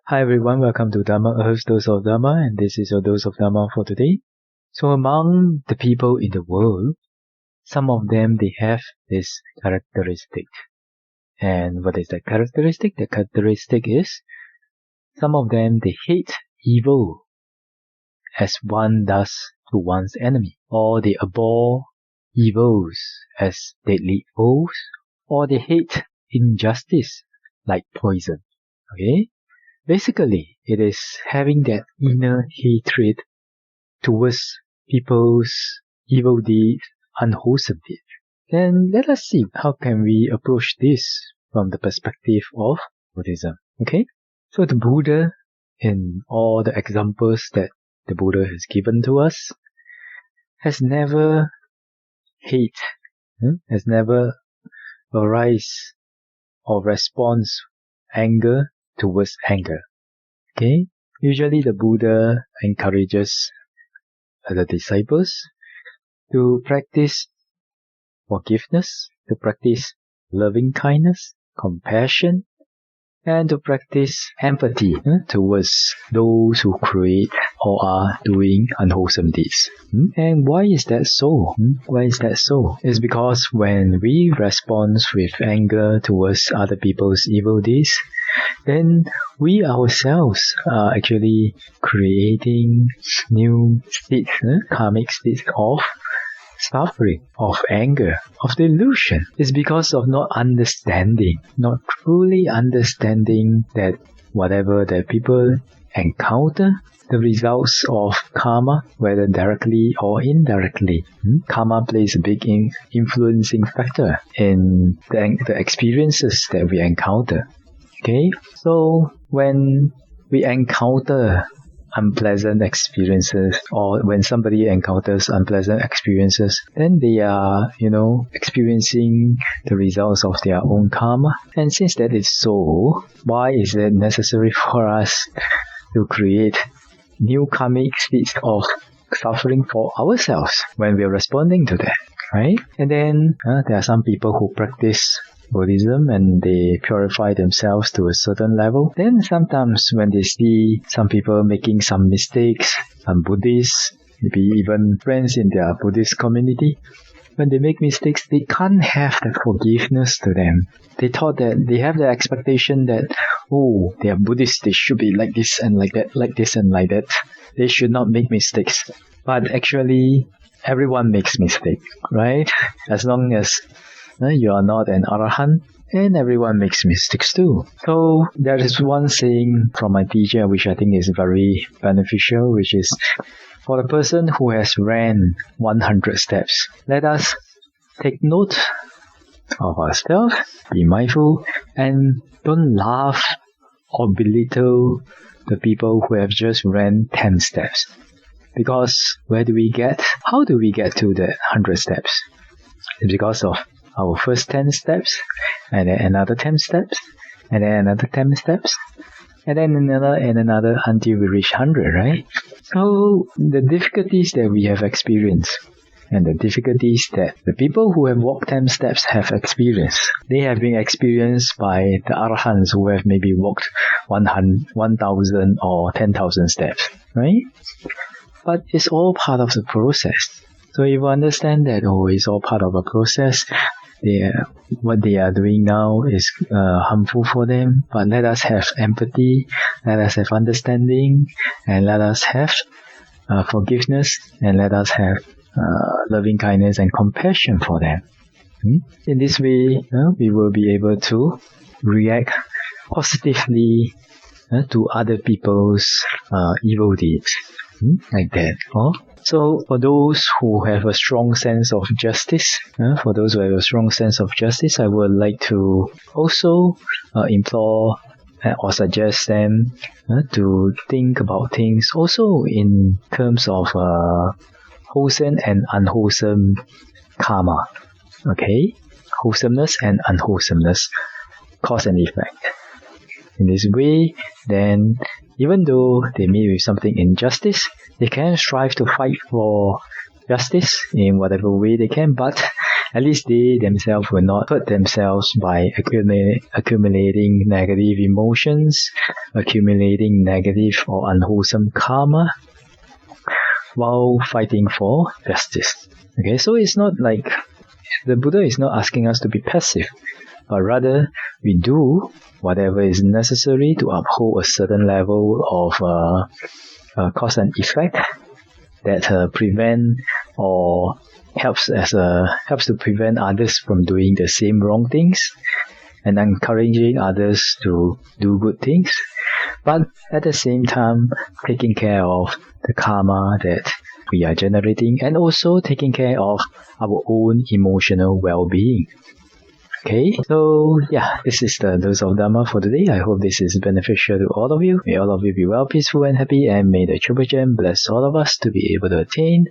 Hi everyone, welcome to Dharma Earth's Dose of Dharma, and this is your Dose of Dharma for today. So among the people in the world, some of them, they have this characteristic. And what is that characteristic? The characteristic is, some of them, they hate evil as one does to one's enemy, or they abhor evils as deadly foes, or they hate injustice like poison. Okay? Basically, it is having that inner hatred towards people's evil deeds, unwholesome deeds. Then let us see how can we approach this from the perspective of Buddhism. Okay? So the Buddha, in all the examples that the Buddha has given to us, has never has never arise or response anger towards anger. Okay? Usually the Buddha encourages the disciples to practice forgiveness, to practice loving kindness, compassion, and to practice empathy towards those who create or are doing unwholesome deeds. And why is that so? Why is that so? It's because when we respond with anger towards other people's evil deeds, then we ourselves are actually creating new states, karmic states of suffering, of anger, of delusion. It's because of not truly understanding that whatever that people encounter, the results of karma, whether directly or indirectly, karma plays a big influencing factor in the experiences that we encounter. Okay, so when we encounter unpleasant experiences, or when somebody encounters unpleasant experiences, then they are, experiencing the results of their own karma. And since that is so, why is it necessary for us to create new karmic states of suffering for ourselves when we are responding to that, right? And then there are some people who practice Buddhism and they purify themselves to a certain level. Then sometimes when they see some people making some mistakes, some Buddhists, maybe even friends in their Buddhist community, when they make mistakes, they can't have that forgiveness to them. They thought that they have the expectation that, they are Buddhists, they should be like this and like that, like this and like that. They should not make mistakes. But actually, everyone makes mistakes, right? As long as you are not an arahant, and everyone makes mistakes too. So there is one saying from my teacher which I think is very beneficial, which is, for the person who has ran 100 steps, let us take note of ourselves, be mindful, and don't laugh or belittle the people who have just ran 10 steps. Because how do we get to the 100 steps? It's because of our first 10 steps, and then another 10 steps, and then another 10 steps, and then another and another until we reach 100, right? So the difficulties that we have experienced, and the difficulties that the people who have walked 10 steps have experienced, they have been experienced by the arahants who have maybe walked 1,000 or 10,000 steps, right? But it's all part of the process. So if you understand that, it's all part of a process, what they are doing now is harmful for them, but let us have empathy, let us have understanding, and let us have forgiveness, and let us have loving kindness and compassion for them. In this way, we will be able to react positively to other people's evil deeds, like that. So for those who have a strong sense of justice, I would like to also implore or suggest them to think about things also in terms of wholesome and unwholesome karma. Okay? Wholesomeness and unwholesomeness, cause and effect. In this way, then, even though they meet with something injustice, they can strive to fight for justice in whatever way they can, but at least they themselves will not hurt themselves by accumulating negative emotions, accumulating negative or unwholesome karma while fighting for justice. Okay, so it's not like the Buddha is not asking us to be passive, but rather we do whatever is necessary to uphold a certain level of cause and effect that prevent or helps to prevent others from doing the same wrong things and encouraging others to do good things, but at the same time taking care of the karma that we are generating and also taking care of our own emotional well-being. Okay, so yeah, this is the dose of Dharma for today. I hope this is beneficial to all of you. May all of you be well, peaceful and happy, and may the Triple Gem bless all of us to be able to attain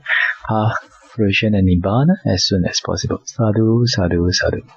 fruition and Nibbana as soon as possible. Sadhu, sadhu, sadhu.